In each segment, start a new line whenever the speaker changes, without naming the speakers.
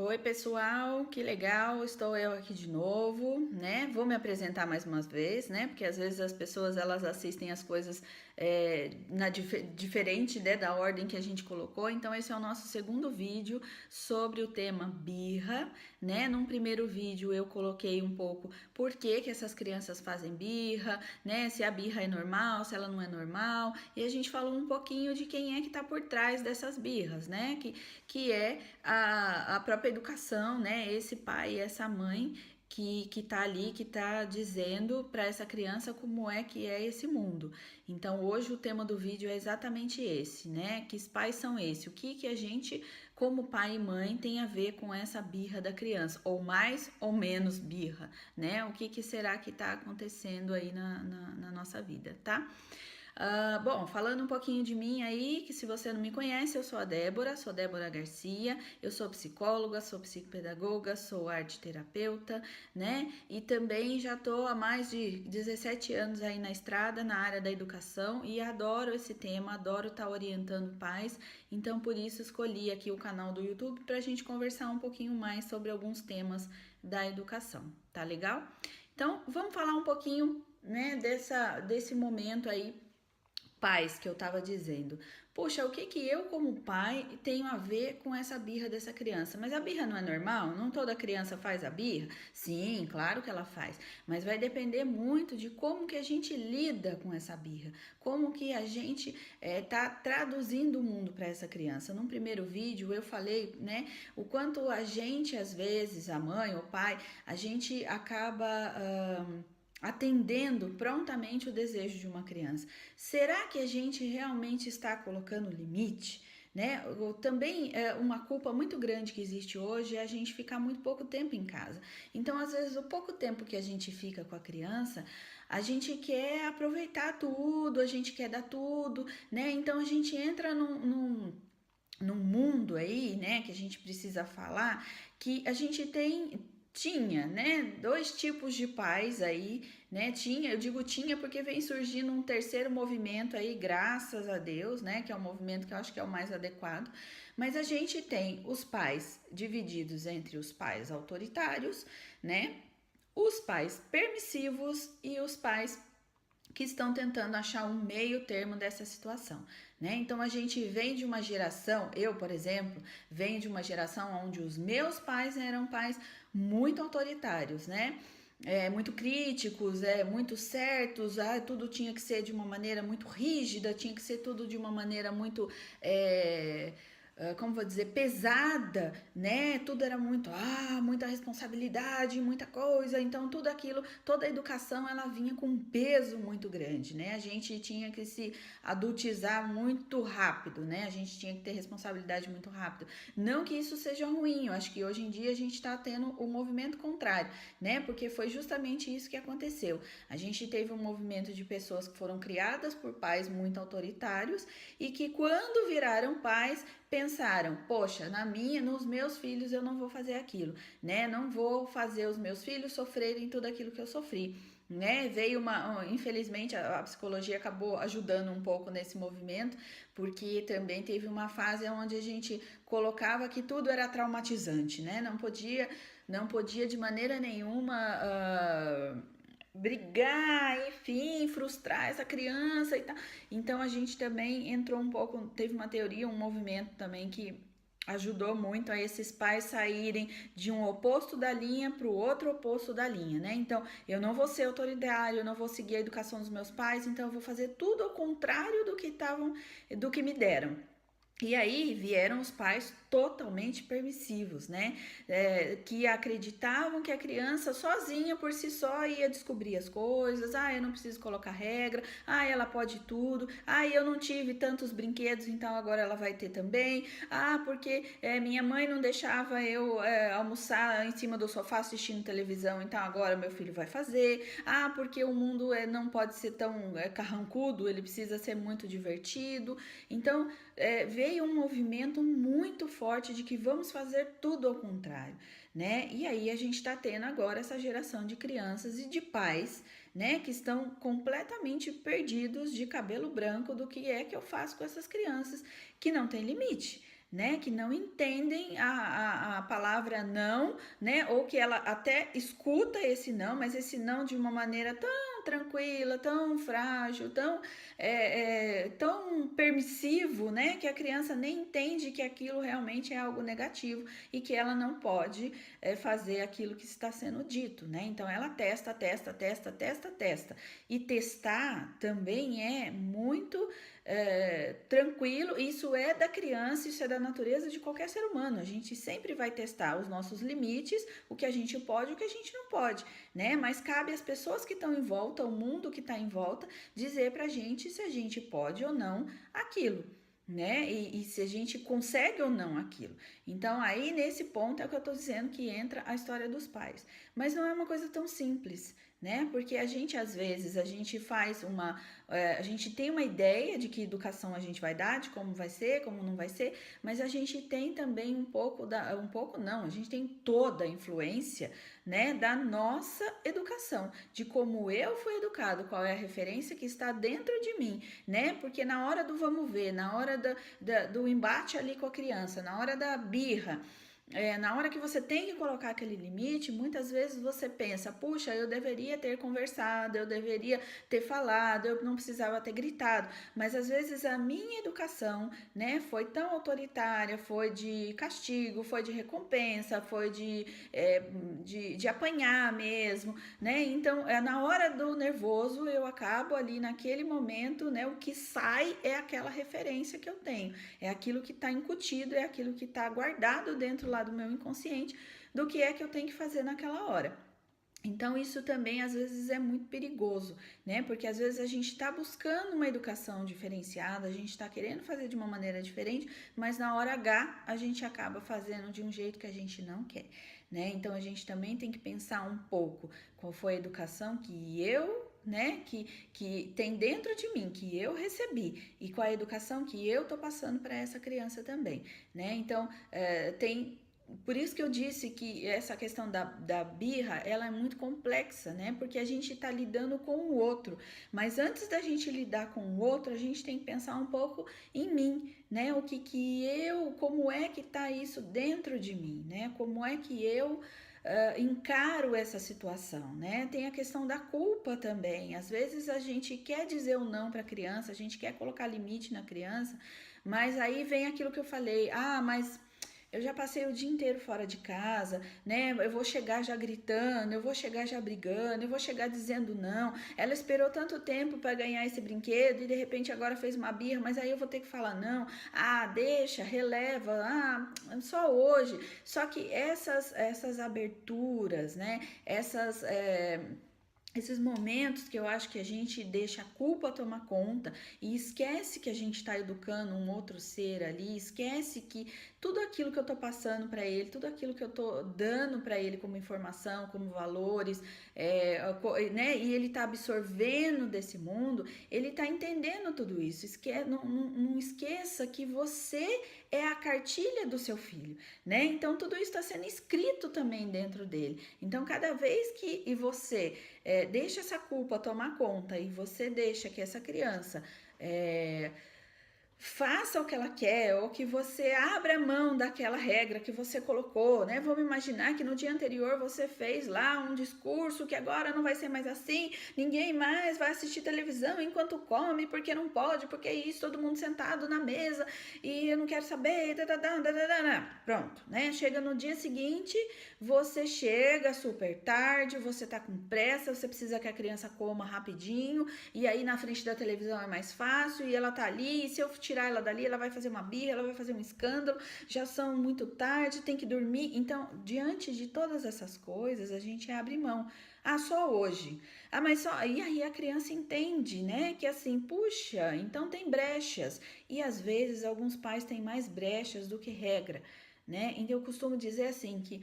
Oi, pessoal, que legal, estou eu aqui de novo, né? Vou me apresentar mais uma vez, né? Porque às vezes as pessoas elas assistem as coisas diferente, né, da ordem que a gente colocou. Então, esse é o nosso segundo vídeo sobre o tema birra, né? Num primeiro vídeo eu coloquei um pouco por que essas crianças fazem birra, né? Se a birra é normal, se ela não é normal, e a gente falou um pouquinho de quem é que tá por trás dessas birras, né? Que é a própria educação, né? Esse pai e essa mãe que tá ali, que tá dizendo para essa criança como é que é esse mundo. Então, hoje o tema do vídeo é exatamente esse, né? Que pais são esses? O que a gente, como pai e mãe, tem a ver com essa birra da criança? Ou mais ou menos birra, né? O que será que tá acontecendo aí na nossa vida, tá? Bom, falando um pouquinho de mim aí, que se você não me conhece, eu sou sou Débora Garcia, eu sou psicóloga, sou psicopedagoga, sou arte terapeuta, né? E também já tô há mais de 17 anos aí na estrada, na área da educação e adoro esse tema, adoro estar orientando pais, então por isso escolhi aqui o canal do YouTube para a gente conversar um pouquinho mais sobre alguns temas da educação, tá legal? Então, vamos falar um pouquinho, né, desse momento aí pais que eu tava dizendo. Poxa, o que eu como pai tenho a ver com essa birra dessa criança? Mas a birra não é normal? Não toda criança faz a birra? Sim, claro que ela faz, mas vai depender muito de como que a gente lida com essa birra, como que a gente tá traduzindo o mundo para essa criança. Num primeiro vídeo eu falei, né, o quanto a gente às vezes, a mãe ou o pai, a gente acaba atendendo prontamente o desejo de uma criança. Será que a gente realmente está colocando limite? Né? Também é uma culpa muito grande que existe hoje é a gente ficar muito pouco tempo em casa. Então, às vezes, o pouco tempo que a gente fica com a criança, a gente quer aproveitar tudo, a gente quer dar tudo, né? Então a gente entra num mundo aí, né, que a gente precisa falar, que a gente tinha, né, dois tipos de pais aí, né, eu digo tinha porque vem surgindo um terceiro movimento aí, graças a Deus, né, que é um movimento que eu acho que é o mais adequado, mas a gente tem os pais divididos entre os pais autoritários, né, os pais permissivos e os pais que estão tentando achar um meio termo dessa situação, né? Então a gente vem de uma geração, eu, por exemplo, venho de uma geração onde os meus pais eram pais muito autoritários, né? Muito críticos, muito certos, tudo tinha que ser de uma maneira muito rígida, tinha que ser tudo de uma maneira muito como vou dizer, pesada, né? Tudo era muita responsabilidade, muita coisa. Então, tudo aquilo, toda a educação, ela vinha com um peso muito grande, né? A gente tinha que se adultizar muito rápido, né? A gente tinha que ter responsabilidade muito rápido. Não que isso seja ruim, eu acho que hoje em dia a gente está tendo o movimento contrário, né? Porque foi justamente isso que aconteceu. A gente teve um movimento de pessoas que foram criadas por pais muito autoritários e que quando viraram pais pensaram, poxa, nos meus filhos eu não vou fazer aquilo, né? Não vou fazer os meus filhos sofrerem tudo aquilo que eu sofri, né? Infelizmente a psicologia acabou ajudando um pouco nesse movimento, porque também teve uma fase onde a gente colocava que tudo era traumatizante, né? Não podia de maneira nenhuma brigar, enfim, frustrar essa criança e tal. Então a gente também entrou um pouco, teve uma teoria, um movimento também que ajudou muito a esses pais saírem de um oposto da linha para o outro oposto da linha, né? Então, eu não vou ser autoritário, eu não vou seguir a educação dos meus pais, então eu vou fazer tudo ao contrário do que me deram. E aí vieram os pais totalmente permissivos, né? Que acreditavam que a criança sozinha por si só ia descobrir as coisas. Eu não preciso colocar regra. Ela pode tudo. Eu não tive tantos brinquedos, então agora ela vai ter também. Porque minha mãe não deixava eu almoçar em cima do sofá assistindo televisão, então agora meu filho vai fazer. Porque o mundo não pode ser tão carrancudo, ele precisa ser muito divertido. Então veio um movimento muito forte de que vamos fazer tudo ao contrário, né? E aí a gente está tendo agora essa geração de crianças e de pais, né, que estão completamente perdidos de cabelo branco do que é que eu faço com essas crianças que não tem limite, né, que não entendem a palavra não, né, ou que ela até escuta esse não, mas esse não de uma maneira tão tranquila, tão frágil, tão permissivo, né, que a criança nem entende que aquilo realmente é algo negativo e que ela não pode fazer aquilo que está sendo dito, né? Então ela testa. E testar também é muito tranquilo, isso é da criança, isso é da natureza de qualquer ser humano. A gente sempre vai testar os nossos limites, o que a gente pode e o que a gente não pode, né? Mas cabe às pessoas que estão em volta, ao mundo que está em volta, dizer pra gente se a gente pode ou não aquilo, né? E se a gente consegue ou não aquilo. Então, aí nesse ponto é o que eu tô dizendo que entra a história dos pais. Mas não é uma coisa tão simples, né? Porque a gente, às vezes, a gente faz a gente tem uma ideia de que educação a gente vai dar, de como vai ser, como não vai ser, mas a gente tem também um pouco não, a gente tem toda a influência, né, da nossa educação, de como eu fui educado, qual é a referência que está dentro de mim, né? Porque na hora do vamos ver, na hora do embate ali com a criança, na hora da birra, na hora que você tem que colocar aquele limite, muitas vezes você pensa, puxa, eu deveria ter conversado, eu deveria ter falado, eu não precisava ter gritado, mas às vezes a minha educação, né, foi tão autoritária, foi de castigo, foi de recompensa, foi de apanhar mesmo, né, então na hora do nervoso eu acabo ali naquele momento, né, o que sai é aquela referência que eu tenho, é aquilo que está incutido, é aquilo que está guardado dentro lá do meu inconsciente, do que é que eu tenho que fazer naquela hora. Então, isso também às vezes é muito perigoso, né? Porque às vezes a gente está buscando uma educação diferenciada, a gente está querendo fazer de uma maneira diferente, mas na hora H a gente acaba fazendo de um jeito que a gente não quer, né? Então, a gente também tem que pensar um pouco qual foi a educação que eu, né, que tem dentro de mim, que eu recebi, e qual a educação que eu tô passando para essa criança também, né? Então, por isso que eu disse que essa questão da birra, ela é muito complexa, né? Porque a gente está lidando com o outro. Mas antes da gente lidar com o outro, a gente tem que pensar um pouco em mim, né? Como é que tá isso dentro de mim, né? Como é que eu encaro essa situação, né? Tem a questão da culpa também. Às vezes a gente quer dizer o não para a criança, a gente quer colocar limite na criança, mas aí vem aquilo que eu falei, mas eu já passei o dia inteiro fora de casa, né? Eu vou chegar já gritando, eu vou chegar já brigando, eu vou chegar dizendo não. Ela esperou tanto tempo para ganhar esse brinquedo e de repente agora fez uma birra, mas aí eu vou ter que falar não. Deixa, releva. Só hoje. Só que essas aberturas, né? Esses momentos que eu acho que a gente deixa a culpa tomar conta e esquece que a gente está educando um outro ser ali, esquece que tudo aquilo que eu tô passando para ele, tudo aquilo que eu tô dando para ele como informação, como valores, né, e ele tá absorvendo desse mundo, ele tá entendendo tudo isso. Não esqueça que você é a cartilha do seu filho, né? Então tudo isso está sendo escrito também dentro dele. Então cada vez que você deixa essa culpa tomar conta e você deixa que essa criança faça o que ela quer, ou que você abra mão daquela regra que você colocou, né? Vamos imaginar que no dia anterior você fez lá um discurso que agora não vai ser mais assim, ninguém mais vai assistir televisão enquanto come, porque não pode, porque é isso, todo mundo sentado na mesa e eu não quero saber, pronto, né? Chega no dia seguinte, você chega super tarde, você tá com pressa, você precisa que a criança coma rapidinho, e aí na frente da televisão é mais fácil, e ela tá ali, e se eu tirar ela dali, ela vai fazer uma birra, ela vai fazer um escândalo, já são muito tarde, tem que dormir. Então, diante de todas essas coisas, a gente abre mão. Só hoje. Mas só. E aí a criança entende, né? Que assim, puxa, então tem brechas. E às vezes alguns pais têm mais brechas do que regra, né? Então eu costumo dizer assim que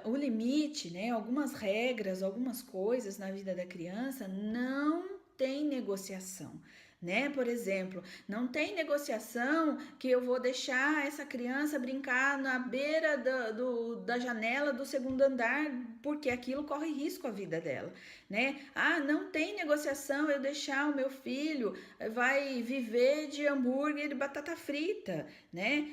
o limite, né? Algumas regras, algumas coisas na vida da criança não tem negociação. né? Por exemplo, não tem negociação que eu vou deixar essa criança brincar na beira da janela do segundo andar, porque aquilo corre risco à vida dela, né? Ah, não tem negociação eu deixar o meu filho vai viver de hambúrguer e batata frita, né?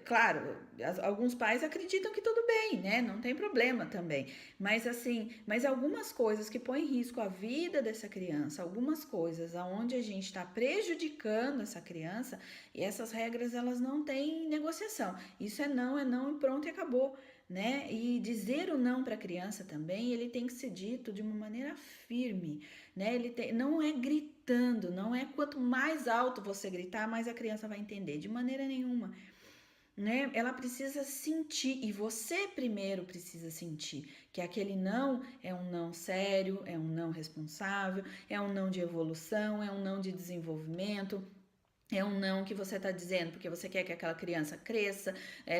Claro, alguns pais acreditam que tudo bem, né? Não tem problema também. Mas assim, mas algumas coisas que põem em risco a vida dessa criança, algumas coisas aonde a gente está prejudicando essa criança, e essas regras elas não têm negociação. Isso é não e pronto e acabou. Né? E dizer o não para a criança também, ele tem que ser dito de uma maneira firme, né? Não é gritando, não é quanto mais alto você gritar, mais a criança vai entender, de maneira nenhuma, né? Ela precisa sentir, e você primeiro precisa sentir que aquele não é um não sério, é um não responsável, é um não de evolução, é um não de desenvolvimento. É um não que você está dizendo porque você quer que aquela criança cresça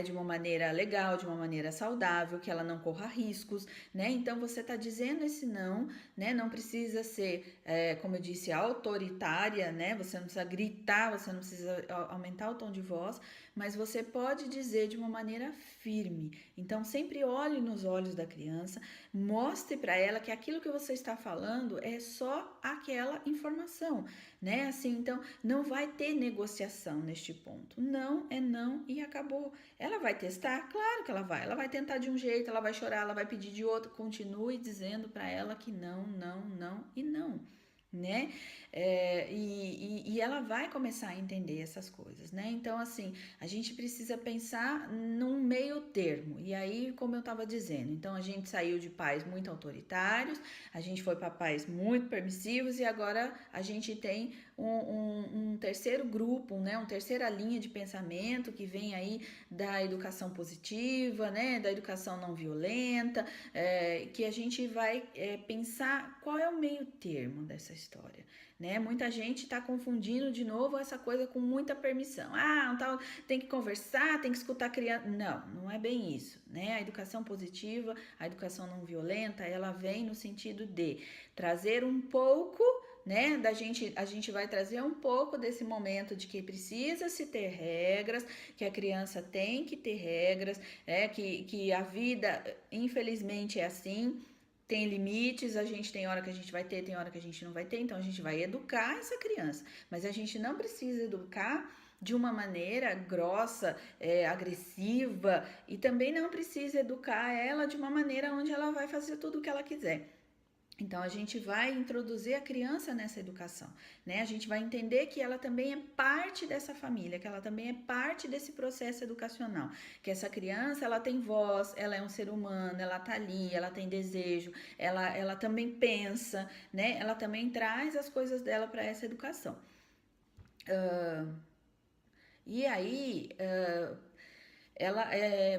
de uma maneira legal, de uma maneira saudável, que ela não corra riscos, né? Então você está dizendo esse não, né? Não precisa ser, como eu disse, autoritária, né? Você não precisa gritar, você não precisa aumentar o tom de voz, mas você pode dizer de uma maneira firme. Então sempre olhe nos olhos da criança, mostre para ela que aquilo que você está falando é só aquela informação, né? Assim, então não vai ter negociação neste ponto. Não é não e acabou. Ela vai testar? Claro que ela vai. Ela vai tentar de um jeito, ela vai chorar, ela vai pedir de outro. Continue dizendo para ela que não, não, não e não, né? E ela vai começar a entender essas coisas, né? Então, assim, a gente precisa pensar num meio termo. E aí, como eu estava dizendo, então a gente saiu de pais muito autoritários, a gente foi para pais muito permissivos e agora a gente tem um terceiro grupo, né? Uma terceira linha de pensamento que vem aí da educação positiva, né? Da educação não violenta, que a gente vai pensar qual é o meio termo dessa história, né? Muita gente está confundindo de novo essa coisa com muita permissão. Ah, tal, tem que conversar, tem que escutar a criança. Não, não é bem isso, né? A educação positiva, a educação não violenta, ela vem no sentido de trazer um pouco, né? A gente vai trazer um pouco desse momento de que precisa se ter regras, que a criança tem que ter regras, que a vida, infelizmente, é assim. Tem limites, a gente tem hora que a gente vai ter, tem hora que a gente não vai ter, então a gente vai educar essa criança, mas a gente não precisa educar de uma maneira grossa, agressiva, e também não precisa educar ela de uma maneira onde ela vai fazer tudo o que ela quiser. Então a gente vai introduzir a criança nessa educação, né? A gente vai entender que ela também é parte dessa família, que ela também é parte desse processo educacional, que essa criança ela tem voz, ela é um ser humano, ela tá ali, ela tem desejo, ela também pensa, né? Ela também traz as coisas dela para essa educação. E aí,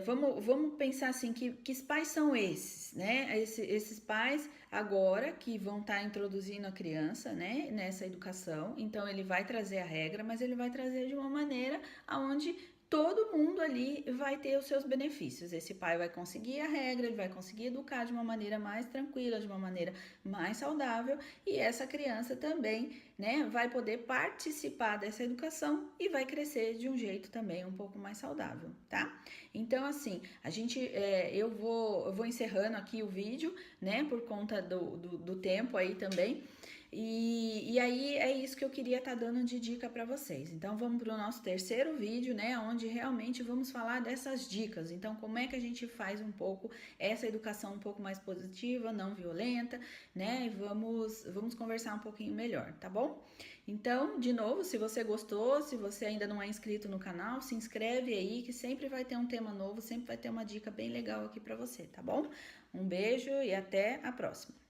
vamos pensar assim, que pais são esses, né? Esses pais agora que vão estar introduzindo a criança, né, nessa educação. Então ele vai trazer a regra, mas ele vai trazer de uma maneira aonde todo mundo ali vai ter os seus benefícios. Esse pai vai conseguir a regra, ele vai conseguir educar de uma maneira mais tranquila, de uma maneira mais saudável, e essa criança também, né, vai poder participar dessa educação e vai crescer de um jeito também um pouco mais saudável, tá? Então, assim, eu vou encerrando aqui o vídeo, né, por conta do tempo aí também. E aí é isso que eu queria estar dando de dica para vocês. Então vamos para o nosso terceiro vídeo, né, onde realmente vamos falar dessas dicas. Então como é que a gente faz um pouco essa educação um pouco mais positiva, não violenta, né? E vamos conversar um pouquinho melhor, tá bom? Então, de novo, se você gostou, se você ainda não é inscrito no canal, se inscreve aí que sempre vai ter um tema novo, sempre vai ter uma dica bem legal aqui para você, tá bom? Um beijo e até a próxima.